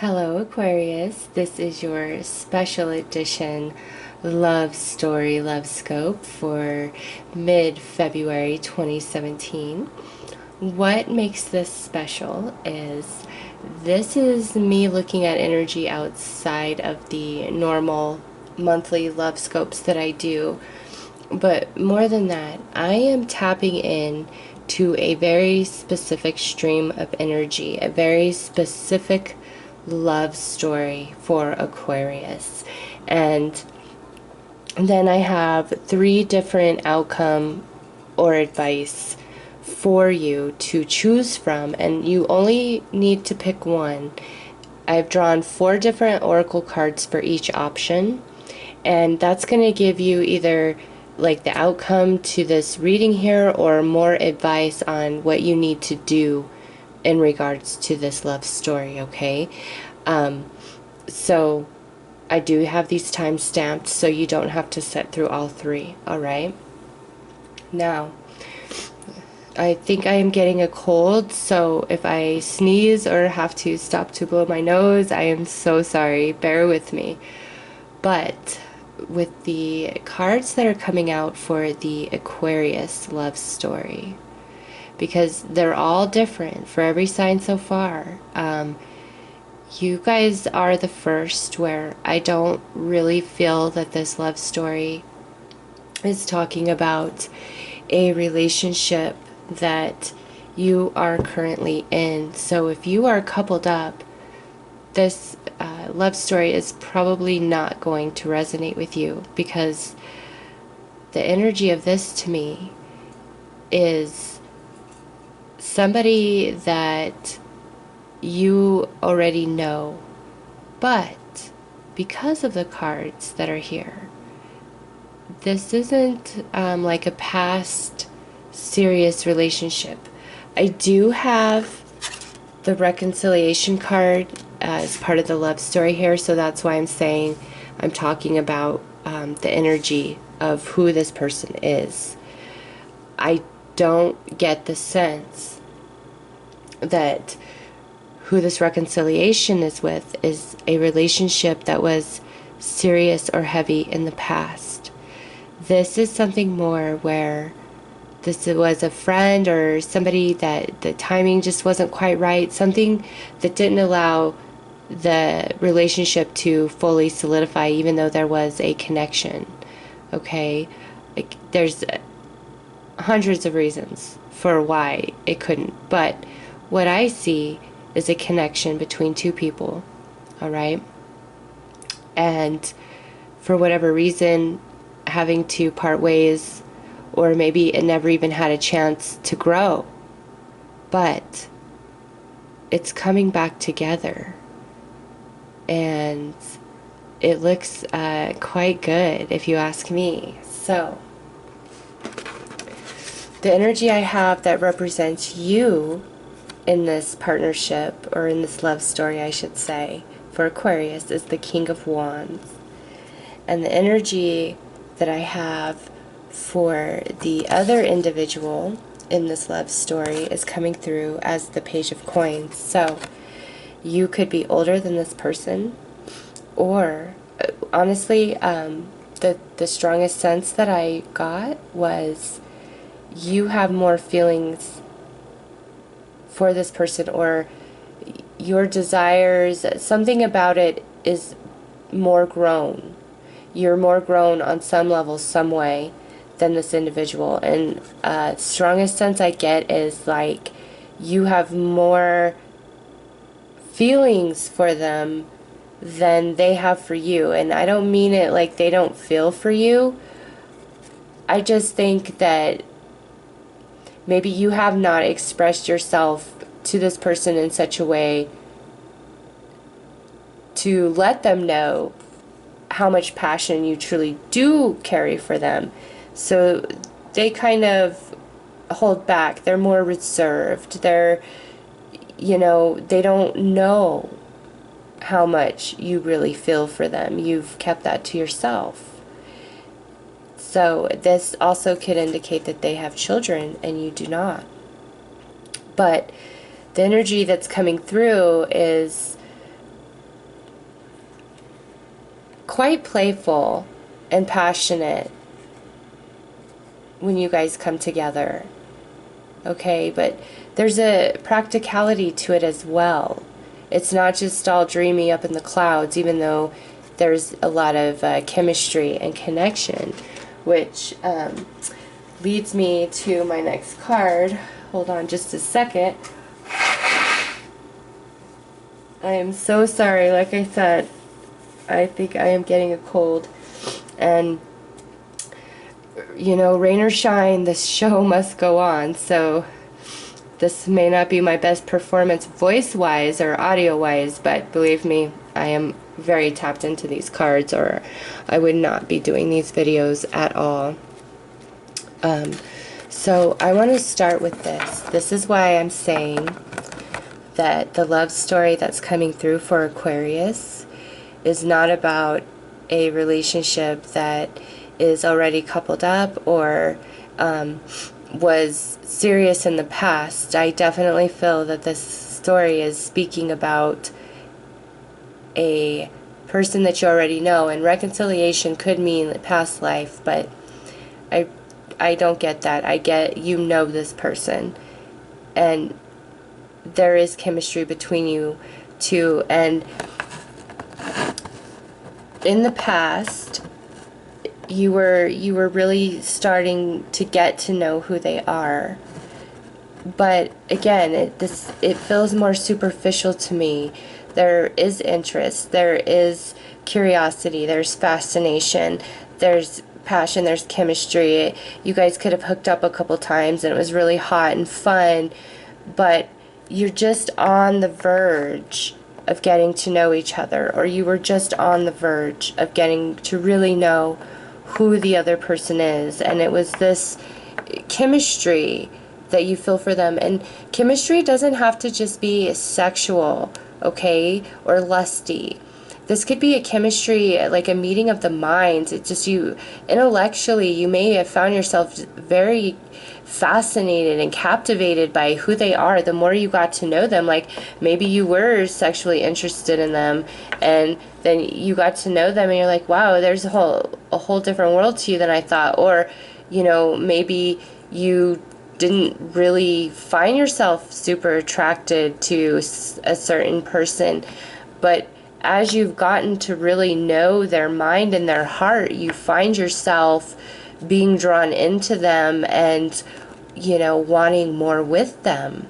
Hello, Aquarius. This is your special edition love story Lovescope for mid-February 2017. What makes this special is this is me looking at energy outside of the normal monthly love scopes that I do. But more than that, I am tapping in to a very specific stream of energy, a very specific love story for Aquarius. And then I have 3 different outcome or advice for you to choose from, and you only need to pick one. I've drawn 4 different oracle cards for each option, and that's going to give you either like the outcome to this reading here or more advice on what you need to do in regards to this love story, okay? So I do have these time stamped so you don't have to sit through all 3, alright? Now, I think I am getting a cold, so if I sneeze or have to stop to blow my nose, I am so sorry. Bear with me. But with the cards that are coming out for the Aquarius love story, because they're all different for every sign so far, you guys are the first where I don't really feel that this love story is talking about a relationship that you are currently in. So if you are coupled up, this love story is probably not going to resonate with you, because the energy of this to me is somebody that you already know, but because of the cards that are here, this isn't like a past serious relationship. I do have the reconciliation card as part of the love story here, so that's why I'm saying I'm talking about the energy of who this person is. I don't get the sense that who this reconciliation is with is a relationship that was serious or heavy in the past. This is something more where this was a friend or somebody that the timing just wasn't quite right, something that didn't allow the relationship to fully solidify, even though there was a connection. Okay, like there's hundreds of reasons for why it couldn't, but what I see is a connection between 2 people, all right? And for whatever reason, having to part ways, or maybe it never even had a chance to grow, but it's coming back together, and it looks quite good if you ask me. So the energy I have that represents you in this partnership, or in this love story I should say, for Aquarius is the King of Wands. And the energy that I have for the other individual in this love story is coming through as the Page of Coins. So you could be older than this person, or honestly, the strongest sense that I got was you have more feelings for this person, or your desires, something about it is more grown. You're more grown on some level, some way, than this individual. And strongest sense I get is like you have more feelings for them than they have for you. And I don't mean it like they don't feel for you. I just think that maybe you have not expressed yourself to this person in such a way to let them know how much passion you truly do carry for them. So they kind of hold back. They're more reserved. They're, they don't know how much you really feel for them. You've kept that to yourself. So this also could indicate that they have children and you do not. But the energy that's coming through is quite playful and passionate when you guys come together. Okay, but there's a practicality to it as well. It's not just all dreamy up in the clouds, even though there's a lot of chemistry and connection, which leads me to my next card. Hold on just a second. I am so sorry. Like I said, I think I am getting a cold. And, you know, rain or shine, this show must go on. So this may not be my best performance voice-wise or audio-wise, but believe me, I am very tapped into these cards, or I would not be doing these videos at all. So I want to start with this. This is why I'm saying that the love story that's coming through for Aquarius is not about a relationship that is already coupled up or was serious in the past. I definitely feel that this story is speaking about a person that you already know, and reconciliation could mean past life, but I don't get that. I get you know this person, and there is chemistry between you two, and in the past you were really starting to get to know who they are. But again, it feels more superficial to me. There is interest, there is curiosity, there's fascination, there's passion, there's chemistry. You guys could have hooked up a couple times and it was really hot and fun, but you're just on the verge of getting to know each other, or you were just on the verge of getting to really know who the other person is, and it was this chemistry that you feel for them. And chemistry doesn't have to just be sexual, okay, or lusty. This could be a chemistry, like a meeting of the minds. It's just you, intellectually, you may have found yourself very fascinated and captivated by who they are the more you got to know them. Like maybe you were sexually interested in them, and then you got to know them and you're like, wow, there's a whole different world to you than I thought. Or, you know, maybe you didn't really find yourself super attracted to a certain person, but as you've gotten to really know their mind and their heart, you find yourself being drawn into them and, you know, wanting more with them.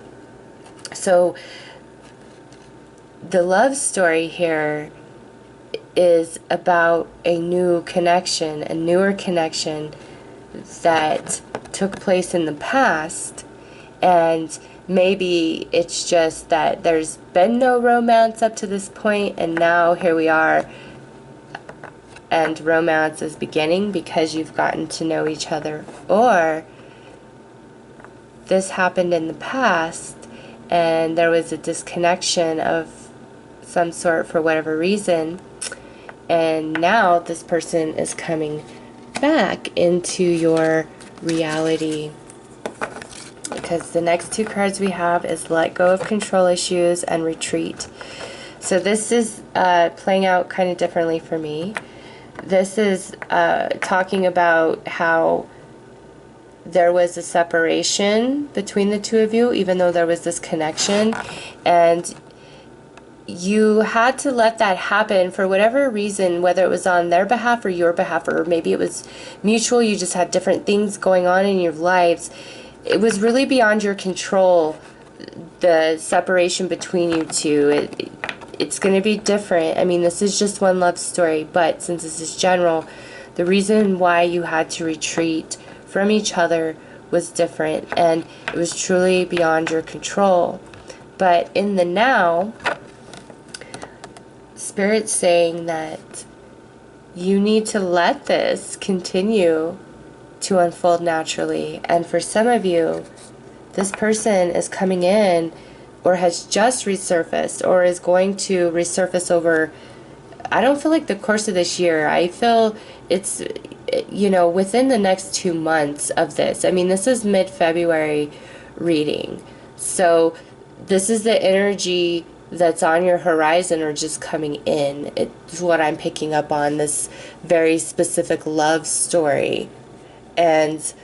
So the love story here is about a new connection, a newer connection that took place in the past, and maybe it's just that there's been no romance up to this point, and now here we are, and romance is beginning because you've gotten to know each other. Or this happened in the past and there was a disconnection of some sort for whatever reason, and now this person is coming back into your reality. Because the next two cards we have is Let Go of Control Issues and Retreat. So this is playing out kind of differently for me. This is talking about how there was a separation between the two of you, even though there was this connection, and you had to let that happen for whatever reason, whether it was on their behalf or your behalf, or maybe it was mutual, you just had different things going on in your lives. It was really beyond your control, the separation between you two. It's going to be different. I mean, this is just one love story, but since this is general, the reason why you had to retreat from each other was different, and it was truly beyond your control. But in the now, Spirit's saying that you need to let this continue to unfold naturally. And for some of you, this person is coming in, or has just resurfaced, or is going to resurface over, I don't feel like the course of this year. I feel it's, you know, within the next 2 months of this. I mean, this is mid-February reading. So this is the energy that's on your horizon or just coming in. It's what I'm picking up on, this very specific love story. And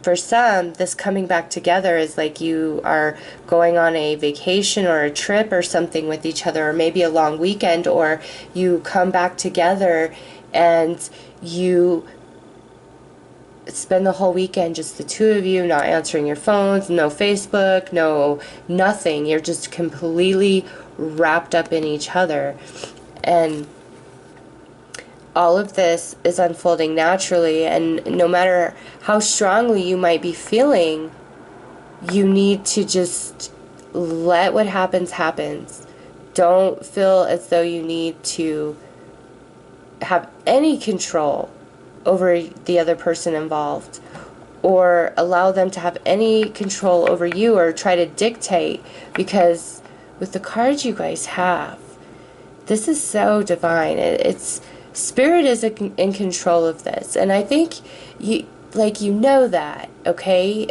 for some, this coming back together is like you are going on a vacation or a trip or something with each other, or maybe a long weekend, or you come back together and you spend the whole weekend, just the two of you, not answering your phones, no Facebook, no nothing. You're just completely wrapped up in each other. And all of this is unfolding naturally, and no matter how strongly you might be feeling, you need to just let what happens happens. Don't feel as though you need to have any control over the other person involved, or allow them to have any control over you or try to dictate, because with the cards you guys have, this is so divine. It's Spirit is in control of this, and I think you know that, okay?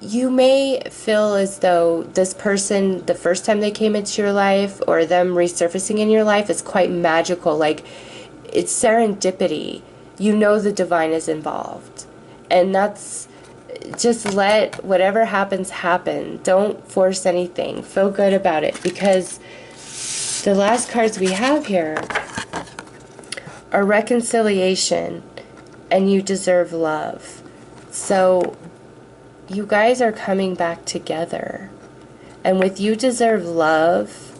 You may feel as though this person, the first time they came into your life, or them resurfacing in your life, is quite magical. Like, it's serendipity. You know the divine is involved. And that's, just let whatever happens happen. Don't force anything. Feel good about it, because the last cards we have here are reconciliation and you deserve love. So you guys are coming back together. And with you deserve love,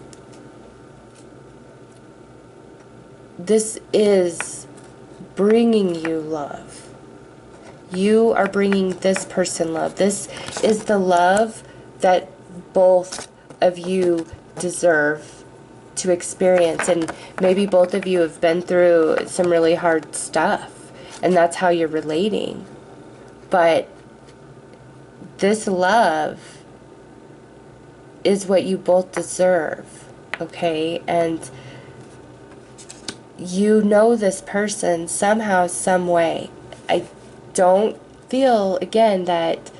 this is bringing you love. You are bringing this person love. This is the love that both of you deserve to experience. And maybe both of you have been through some really hard stuff, and that's how you're relating. But this love is what you both deserve, okay? And you know this person somehow, some way. I don't feel, again, that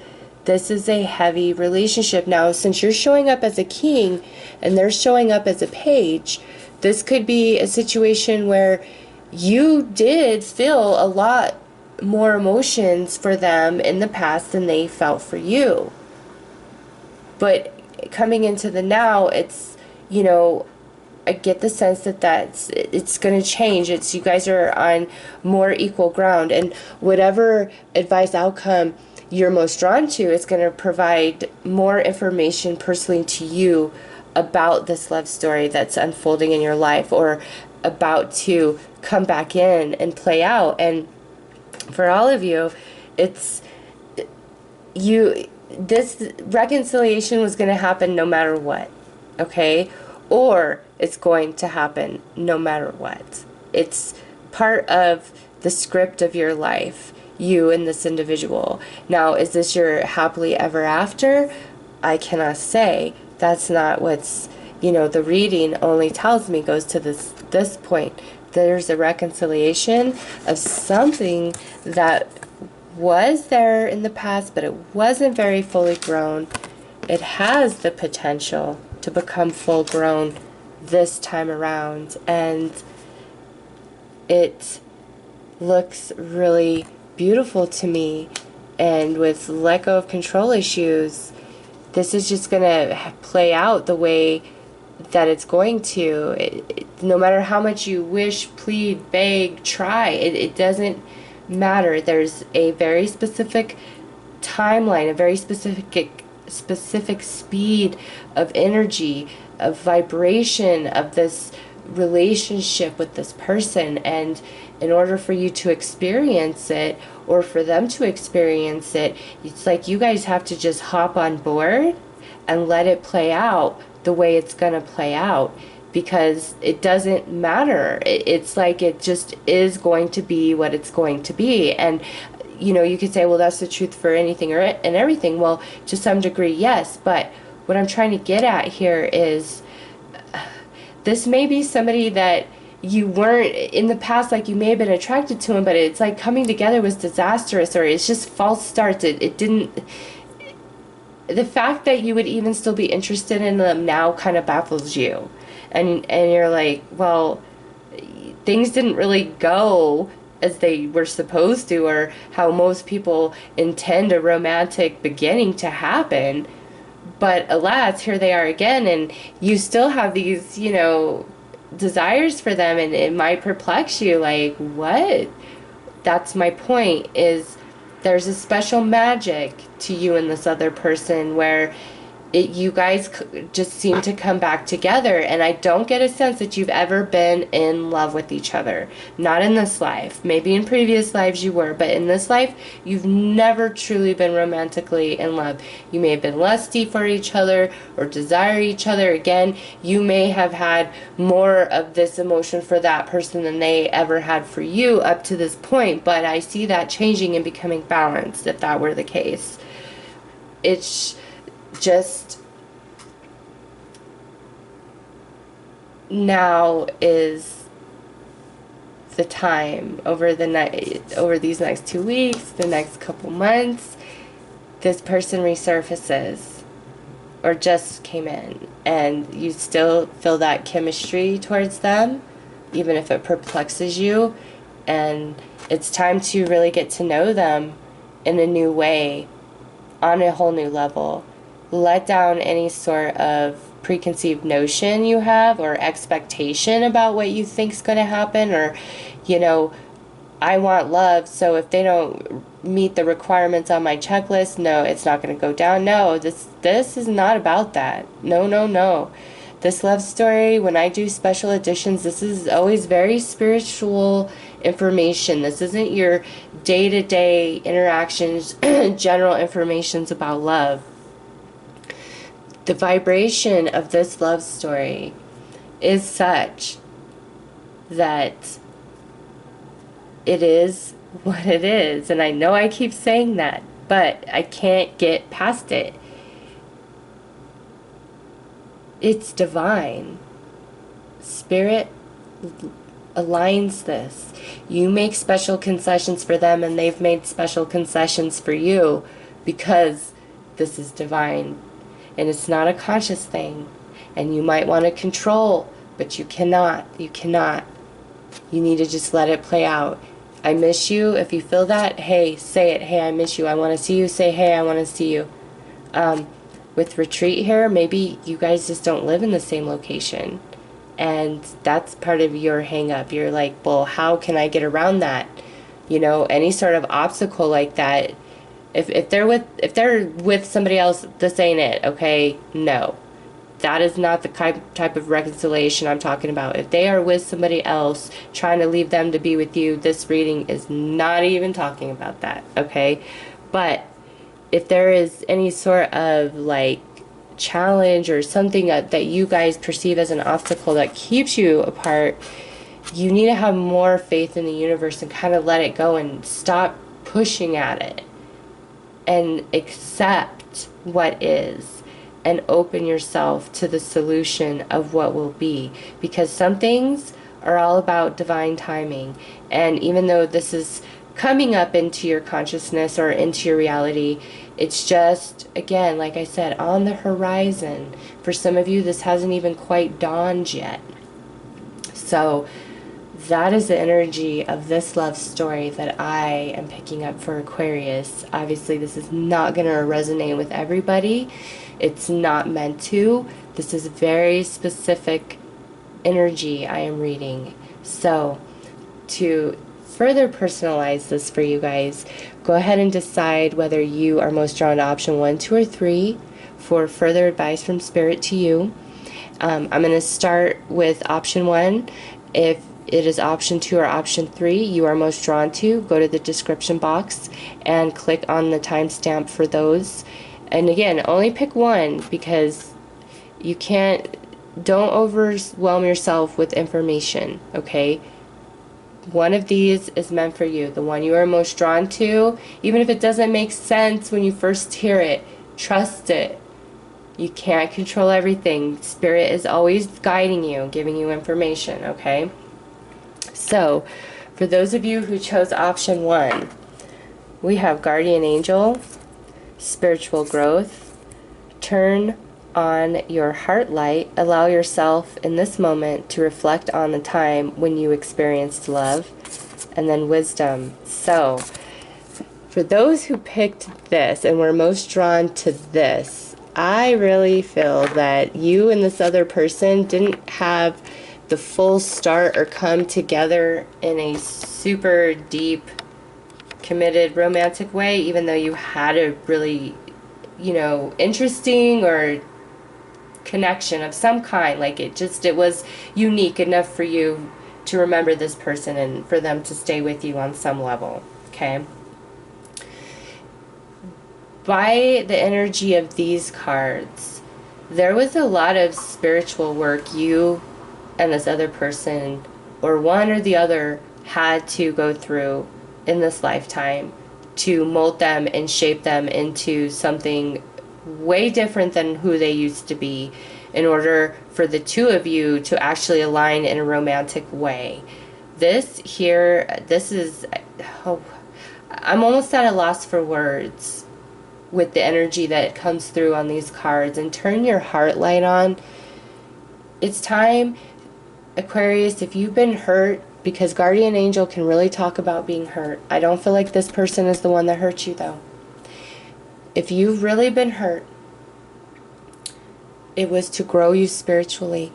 this is a heavy relationship. Now, since you're showing up as a king and they're showing up as a page, this could be a situation where you did feel a lot more emotions for them in the past than they felt for you. But coming into the now, it's, you know, I get the sense that it's going to change. It's, you guys are on more equal ground, and whatever advice outcome you're most drawn to, it's going to provide more information personally to you about this love story that's unfolding in your life, or about to come back in and play out. And for all of you, it's this reconciliation was going to happen no matter what, okay? Or it's going to happen no matter what. It's part of the script of your life, you and this individual. Now, is this your happily ever after? I cannot say. That's not what's, you know, the reading only tells me goes to this point. There's a reconciliation of something that was there in the past, but it wasn't very fully grown. It has the potential to become full grown this time around, and it looks really beautiful to me. And with let go of control issues, this is just going to play out the way that it's going to. No matter how much you wish, plead, beg, try, it doesn't matter. There's a very specific timeline, a very specific speed of energy, of vibration of this relationship with this person. And in order for you to experience it, or for them to experience it, it's like you guys have to just hop on board and let it play out the way it's going to play out, because it doesn't matter. It's like it just is going to be what it's going to be. And you know, you could say, well, that's the truth for anything and everything. Well, to some degree, yes. But what I'm trying to get at here is, this may be somebody that you weren't in the past, like you may have been attracted to him, but it's like coming together was disastrous, or it's just false starts. It didn't, the fact that you would even still be interested in them now kind of baffles you. And you're like, well, things didn't really go as they were supposed to, or how most people intend a romantic beginning to happen. But alas, here they are again, and you still have these, desires for them, and it might perplex you, like, what? That's my point, is there's a special magic to you and this other person where you guys just seem to come back together, and I don't get a sense that you've ever been in love with each other. Not in this life. Maybe in previous lives you were, but in this life you've never truly been romantically in love. You may have been lusty for each other or desire each other. Again, you may have had more of this emotion for that person than they ever had for you up to this point, but I see that changing and becoming balanced if that were the case. It's just now is the time, over these next 2 weeks, the next couple months, this person resurfaces or just came in, and you still feel that chemistry towards them, even if it perplexes you, and it's time to really get to know them in a new way, on a whole new level. Let down any sort of preconceived notion you have or expectation about what you think's going to happen, or I want love, so if they don't meet the requirements on my checklist, no, it's not going to go down. No, this is not about that. No. This love story, when I do special editions, this is always very spiritual information. This isn't your day-to-day interactions, general informations about love. The vibration of this love story is such that it is what it is. And I know I keep saying that, but I can't get past it. It's divine. Spirit aligns this. You make special concessions for them, and they've made special concessions for you, because this is divine. And it's not a conscious thing. And you might want to control, but you cannot. You cannot. You need to just let it play out. I miss you. If you feel that, hey, say it. Hey, I miss you. I want to see you. Say, hey, I want to see you. With retreat here, maybe you guys just don't live in the same location. And that's part of your hang up. You're like, well, how can I get around that? Any sort of obstacle like that. If they're with somebody else, this ain't it, okay? No. That is not the type of reconciliation I'm talking about. If they are with somebody else, trying to leave them to be with you, this reading is not even talking about that, okay? But if there is any sort of challenge or something that you guys perceive as an obstacle that keeps you apart, you need to have more faith in the universe and kind of let it go and stop pushing at it. And accept what is, and open yourself to the solution of what will be. Because some things are all about divine timing. And even though this is coming up into your consciousness or into your reality, it's just, again, like I said, on the horizon. For some of you, this hasn't even quite dawned yet. So that is the energy of this love story that I am picking up for Aquarius. Obviously, this is not going to resonate with everybody. It's not meant to. This is very specific energy I am reading. So, to further personalize this for you guys, go ahead and decide whether you are most drawn to option 1, 2, or 3 for further advice from Spirit to you. I'm going to start with option 1. If it is option 2 or option 3 you are most drawn to, go to the description box and click on the timestamp for those. And again, only pick one, because don't overwhelm yourself with information, okay? One of these is meant for you, the one you are most drawn to. Even if it doesn't make sense when you first hear it, trust it. You can't control everything. Spirit is always guiding you, giving you information, okay? So, for those of you who chose option 1, we have Guardian Angel, Spiritual Growth, turn on your heart light. Allow yourself in this moment to reflect on the time when you experienced love, and then wisdom. So, for those who picked this and were most drawn to this, I really feel that you and this other person didn't have the full start or come together in a super deep, committed, romantic way, even though you had a really, interesting or connection of some kind. Like it was unique enough for you to remember this person and for them to stay with you on some level. Okay? By the energy of these cards, there was a lot of spiritual work you and this other person, or one or the other, had to go through in this lifetime to mold them and shape them into something way different than who they used to be, in order for the two of you to actually align in a romantic way. This is, I'm almost at a loss for words with the energy that comes through on these cards. And turn your heart light on. It's time, Aquarius, if you've been hurt, because Guardian Angel can really talk about being hurt. I don't feel like this person is the one that hurt you, though. If you've really been hurt, it was to grow you spiritually.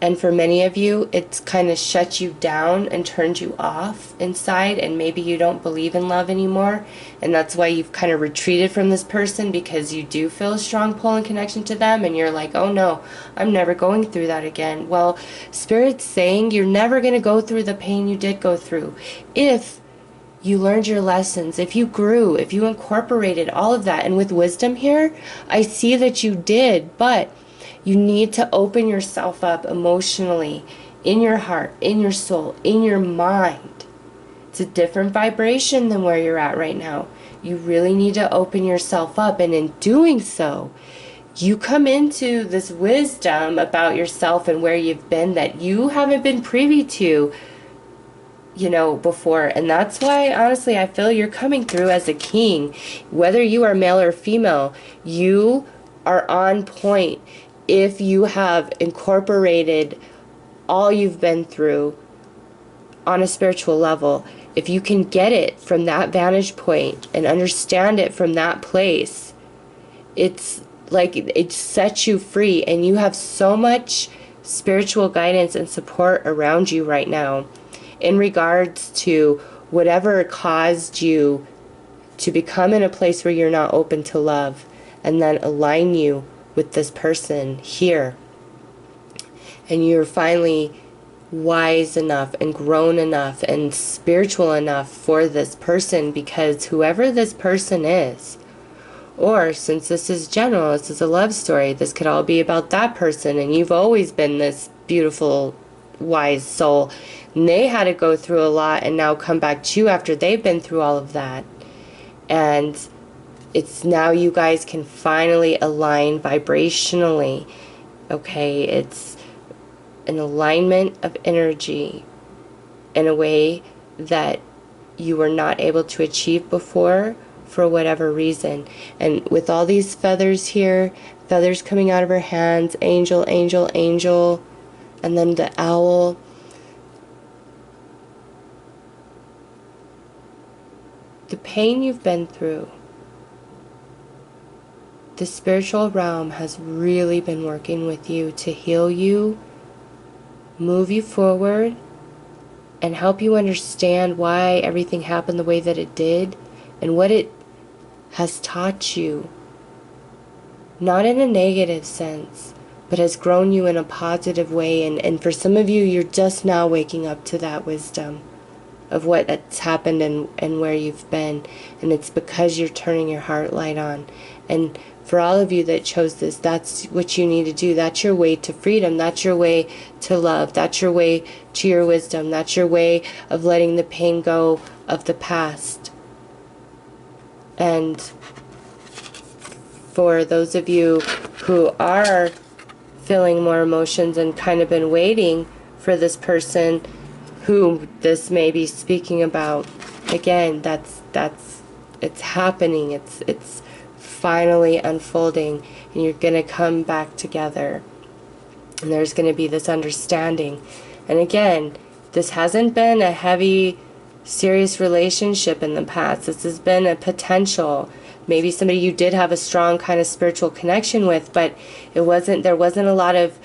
And for many of you, it's kind of shut you down and turned you off inside, and maybe you don't believe in love anymore, and that's why you've kind of retreated from this person, because you do feel a strong pull and connection to them, and you're like, oh no, I'm never going through that again. Well, Spirit's saying you're never going to go through the pain you did go through. If you learned your lessons, if you grew, if you incorporated all of that, and with wisdom here, I see that you did, but you need to open yourself up emotionally, in your heart, in your soul, in your mind. It's a different vibration than where you're at right now. You really need to open yourself up, and in doing so, you come into this wisdom about yourself and where you've been that you haven't been privy to, before. And that's why, honestly, I feel you're coming through as a king. Whether you are male or female, you are on point. If you have incorporated all you've been through on a spiritual level, if you can get it from that vantage point and understand it from that place, it's like it sets you free, and you have so much spiritual guidance and support around you right now in regards to whatever caused you to become in a place where you're not open to love, and then align you with this person here. And you're finally wise enough and grown enough and spiritual enough for this person, because whoever this person is, or since this is general, this is a love story, this could all be about that person, and you've always been this beautiful, wise soul, and they had to go through a lot and now come back to you after they've been through all of that. And it's now you guys can finally align vibrationally. Okay, it's an alignment of energy in a way that you were not able to achieve before for whatever reason. And with all these feathers here, feathers coming out of her hands, angel, angel, angel, and then the owl. The pain you've been through, the spiritual realm has really been working with you to heal you, move you forward, and help you understand why everything happened the way that it did, and what it has taught you. Not in a negative sense, but has grown you in a positive way. And for some of you, you're just now waking up to that wisdom of what's happened and where you've been. And it's because you're turning your heart light on. And for all of you that chose this, that's what you need to do. That's your way to freedom. That's your way to love. That's your way to your wisdom. That's your way of letting the pain go of the past. And for those of you who are feeling more emotions and kind of been waiting for this person who this may be speaking about, again, it's happening. It's finally unfolding, and you're going to come back together. And there's going to be this understanding. And again, this hasn't been a heavy, serious relationship in the past. This has been a potential. Maybe somebody you did have a strong kind of spiritual connection with, but there wasn't a lot of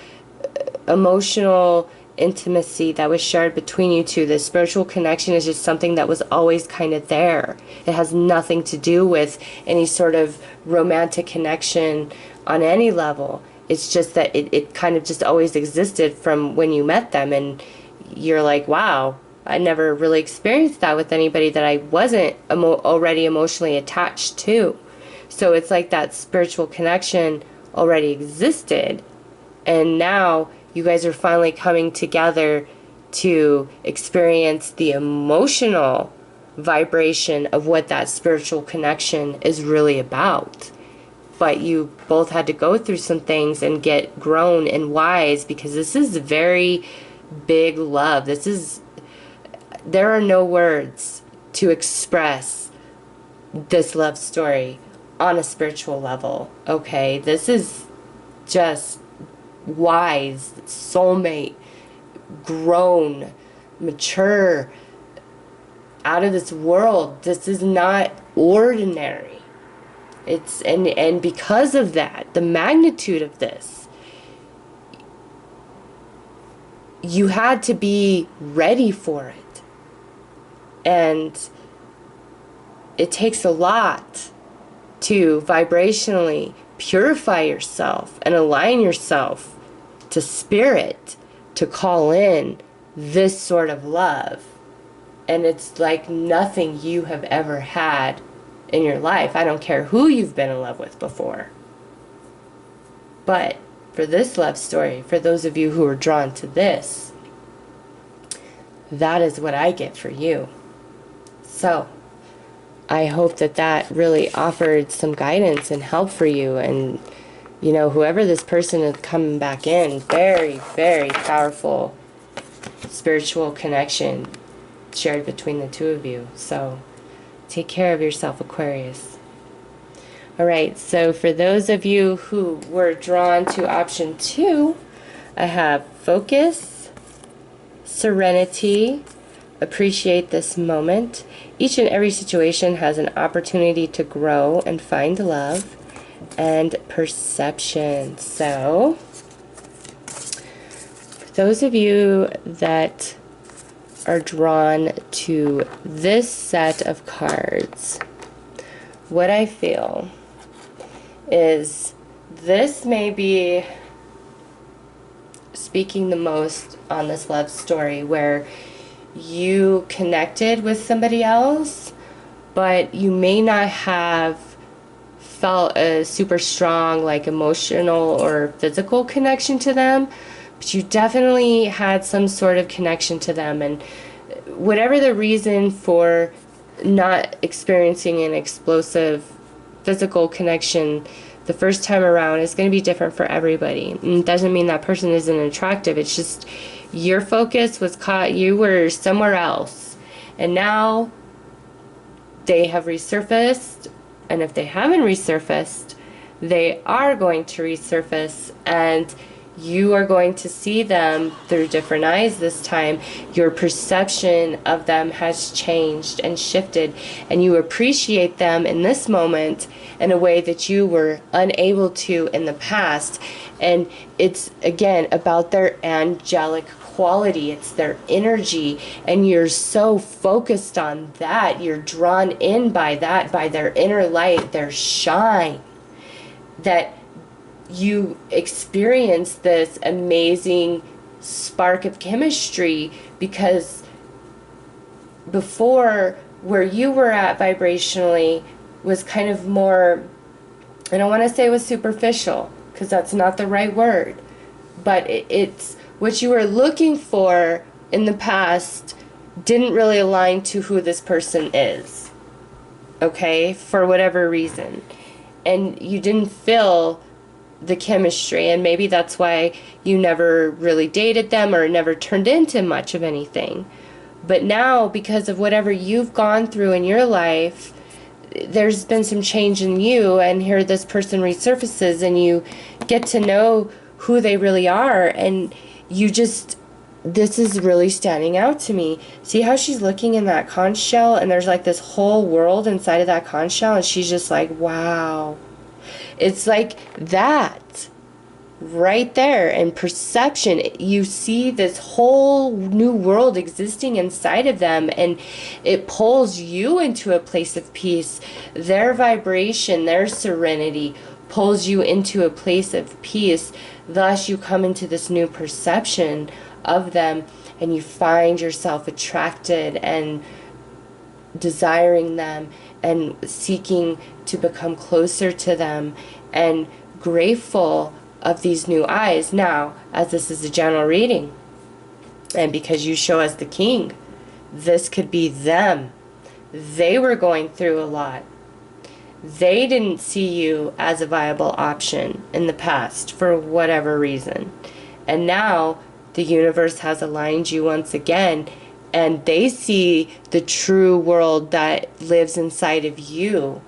emotional intimacy that was shared between you two. The spiritual connection is just something that was always kind of there. It has nothing to do with any sort of romantic connection on any level. It's just that it kind of just always existed from when you met them, and you're like, wow, I never really experienced that with anybody that I wasn't already emotionally attached to. So it's like that spiritual connection already existed, and now you guys are finally coming together to experience the emotional vibration of what that spiritual connection is really about. But you both had to go through some things and get grown and wise, because this is very big love. There are no words to express this love story on a spiritual level, okay? This is just wise, soulmate, grown, mature, out of this world. This is not ordinary. It's and because of that, the magnitude of this, you had to be ready for it. And it takes a lot to vibrationally purify yourself and align yourself to spirit to call in this sort of love. And it's like nothing you have ever had in your life. I don't care who you've been in love with before. But for this love story, for those of you who are drawn to this, that is what I get for you. So I hope that that really offered some guidance and help for you. And, you know, whoever this person is coming back in, very, very powerful spiritual connection shared between the two of you. So take care of yourself, Aquarius. All right, so for those of you who were drawn to option 2, I have focus, serenity, appreciate this moment. Each and every situation has an opportunity to grow and find love, and perception. So for those of you that are drawn to this set of cards, what I feel is this may be speaking the most on this love story, where you connected with somebody else, but you may not have felt a super strong, like, emotional or physical connection to them, but you definitely had some sort of connection to them. And whatever the reason for not experiencing an explosive physical connection the first time around is going to be different for everybody. And it doesn't mean that person isn't attractive. It's just your focus was caught, you were somewhere else. And now they have resurfaced, and if they haven't resurfaced, they are going to resurface, and you are going to see them through different eyes this time. Your perception of them has changed and shifted, and you appreciate them in this moment in a way that you were unable to in the past. And it's, again, about their angelic quality. It's their energy, and you're so focused on that. You're drawn in by that, by their inner light, their shine, that you experience this amazing spark of chemistry. Because before, where you were at vibrationally was kind of more, I don't want to say it was superficial, because that's not the right word, but it's what you were looking for in the past didn't really align to who this person is, okay, for whatever reason. And you didn't feel the chemistry, and maybe that's why you never really dated them or never turned into much of anything. But now, because of whatever you've gone through in your life, there's been some change in you, and here this person resurfaces, and you get to know who they really are, and you just, this is really standing out to me. See how she's looking in that conch shell, and there's like this whole world inside of that conch shell, and she's just like, wow. It's like that right there. And perception, you see this whole new world existing inside of them, and it pulls you into a place of peace. Their vibration, their serenity pulls you into a place of peace. Thus you come into this new perception of them, and you find yourself attracted and desiring them and seeking to become closer to them and grateful of these new eyes. Now, as this is a general reading, and because you show as the king, this could be them. They were going through a lot. They didn't see you as a viable option in the past for whatever reason. And now the universe has aligned you once again, and they see the true world that lives inside of you,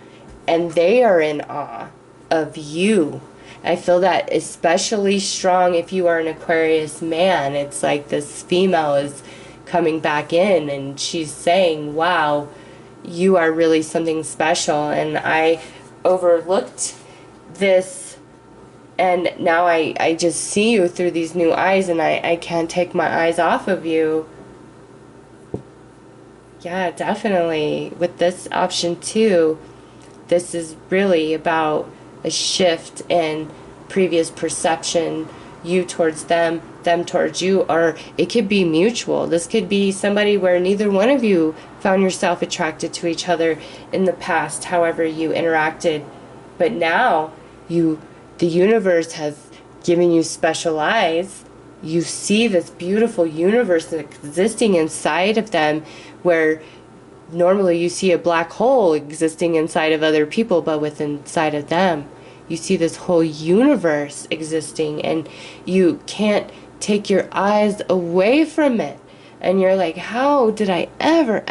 and they are in awe of you. I feel that especially strong if you are an Aquarius man. It's like this female is coming back in, and she's saying, wow, you are really something special. And I overlooked this, and now I just see you through these new eyes, and I can't take my eyes off of you. Yeah, definitely. With this option too, this is really about a shift in previous perception, you towards them, them towards you, or it could be mutual. This could be somebody where neither one of you found yourself attracted to each other in the past, however you interacted. But now the universe has given you special eyes. You see this beautiful universe existing inside of them, where normally you see a black hole existing inside of other people, but within inside of them you see this whole universe existing, and you can't take your eyes away from it. And you're like, how did I ever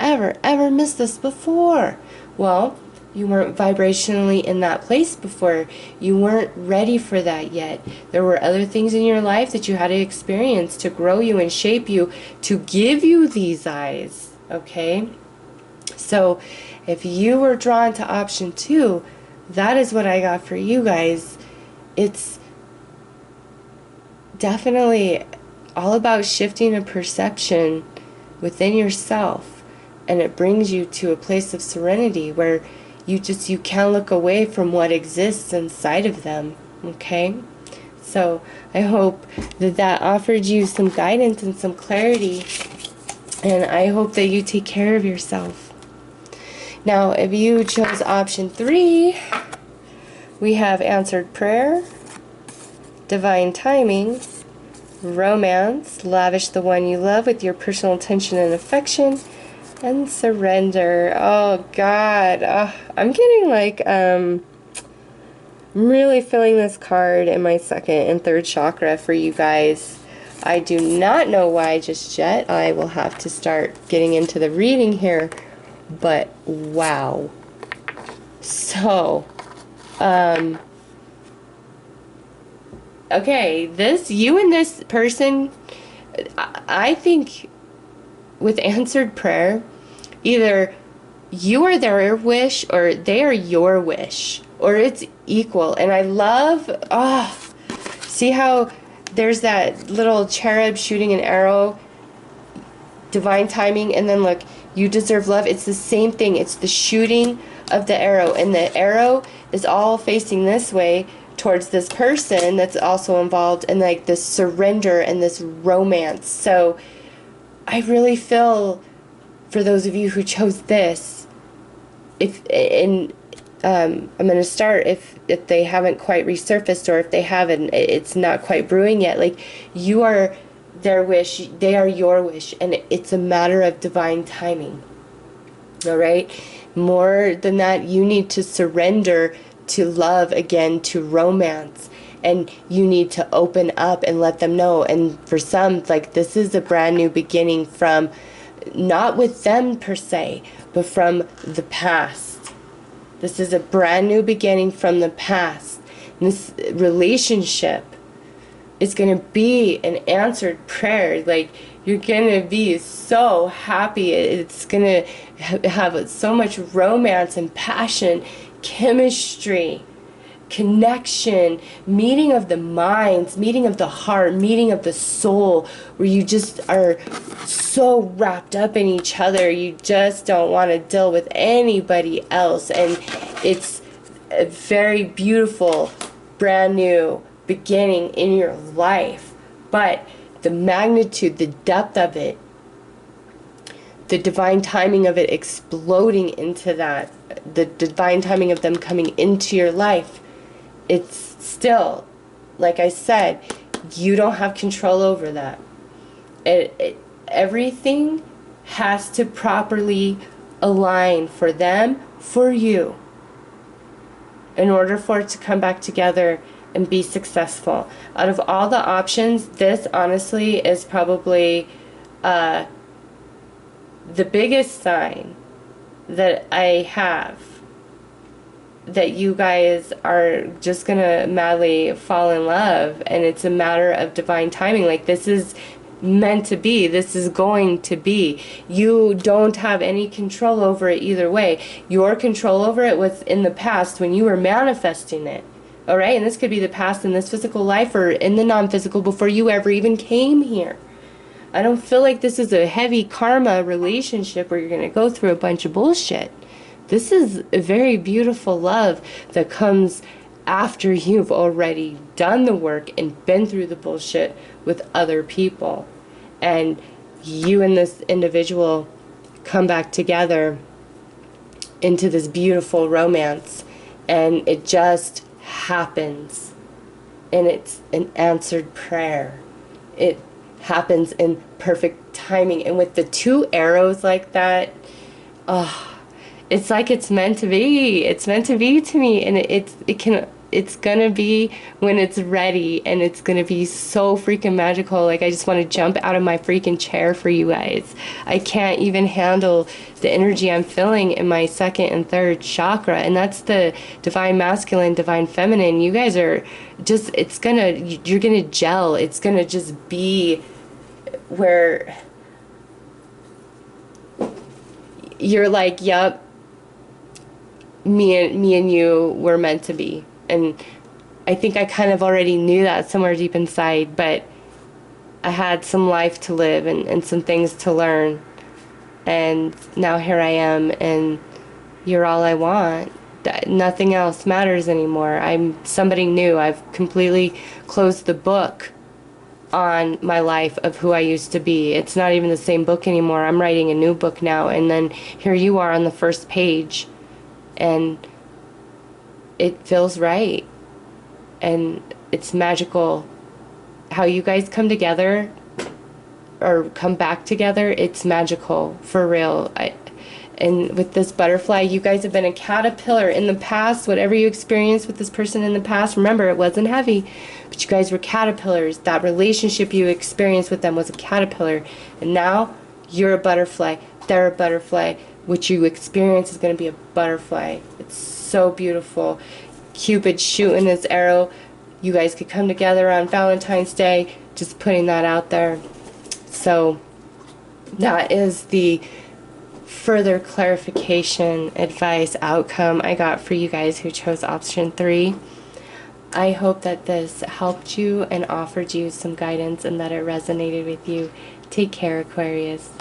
miss this before? Well, you weren't vibrationally in that place before. You weren't ready for that yet. There were other things in your life that you had to experience to grow you and shape you, to give you these eyes, okay? So if you were drawn to option 2, that is what I got for you guys. It's definitely all about shifting a perception within yourself, and it brings you to a place of serenity where you can't look away from what exists inside of them, okay? So I hope that offered you some guidance and some clarity, and I hope that you take care of yourself. Now, if you chose option 3, we have answered prayer, divine timing, romance, lavish the one you love with your personal attention and affection, and surrender. Oh God, I'm getting like, I'm really feeling this card in my 2nd and 3rd chakra for you guys. I do not know why just yet. I will have to start getting into the reading here, but wow. So, okay, you and this person, I think with answered prayer, either you are their wish or they are your wish, or it's equal. And I love, see how there's that little cherub shooting an arrow, divine timing, and then look, you deserve love. It's the same thing. It's the shooting of the arrow, and the arrow is all facing this way towards this person that's also involved in like this surrender and this romance. So I really feel for those of you who chose this, I'm going to start if they haven't quite resurfaced, or if they haven't, it's not quite brewing yet. Like, you are their wish, they are your wish, and it's a matter of divine timing. All right? More than that, you need to surrender to love again, to romance, and you need to open up and let them know. And for some, like, this is a brand new beginning, from not with them per se, but from the past. This is a brand new beginning from the past. And this relationship is going to be an answered prayer. Like, you're going to be so happy. It's going to have so much romance and passion, chemistry, connection, meeting of the minds, meeting of the heart, meeting of the soul, where you just are so wrapped up in each other. You just don't want to deal with anybody else. And it's a very beautiful, brand new beginning in your life. But the magnitude, the depth of it, the divine timing of it exploding into that, the divine timing of them coming into your life, it's still, like I said, you don't have control over that. Everything has to properly align for them, for you, in order for it to come back together and be successful. Out of all the options, this honestly is probably the biggest sign that I have that you guys are just gonna madly fall in love, and it's a matter of divine timing. Like, this is meant to be. This is going to be. You don't have any control over it either way. Your control over it was in the past when you were manifesting it. Alright? And this could be the past in this physical life or in the non-physical before you ever even came here. I don't feel like this is a heavy karma relationship where you're going to go through a bunch of bullshit. This is a very beautiful love that comes after you've already done the work and been through the bullshit with other people. And you and this individual come back together into this beautiful romance. And it just happens. And it's an answered prayer. It happens in perfect timing. And with the two arrows like that, it's like it's meant to be. It's meant to be to me. And it's gonna be when it's ready, and it's gonna be so freaking magical. Like, I just want to jump out of my freaking chair for you guys. I can't even handle the energy I'm feeling in my second and third chakra, and that's the divine masculine, divine feminine. You guys are just, you're gonna gel. It's gonna just be where you're like, yep, me and you were meant to be. And I think I kind of already knew that somewhere deep inside, but I had some life to live and some things to learn. And now here I am, and you're all I want. Nothing else matters anymore. I'm somebody new. I've completely closed the book on my life of who I used to be. It's not even the same book anymore. I'm writing a new book now, and then here you are on the first page, and it feels right, and it's magical how you guys come together or come back together. It's magical for real. And with this butterfly, you guys have been a caterpillar in the past. Whatever you experienced with this person in the past, remember, it wasn't heavy, but you guys were caterpillars. That relationship you experienced with them was a caterpillar, and now you're a butterfly. They're a butterfly. What you experience is going to be a butterfly. It's so beautiful. Cupid shooting his arrow. You guys could come together on Valentine's Day. Just putting that out there. So that is the further clarification, advice, outcome I got for you guys who chose option 3. I hope that this helped you and offered you some guidance and that it resonated with you. Take care, Aquarius.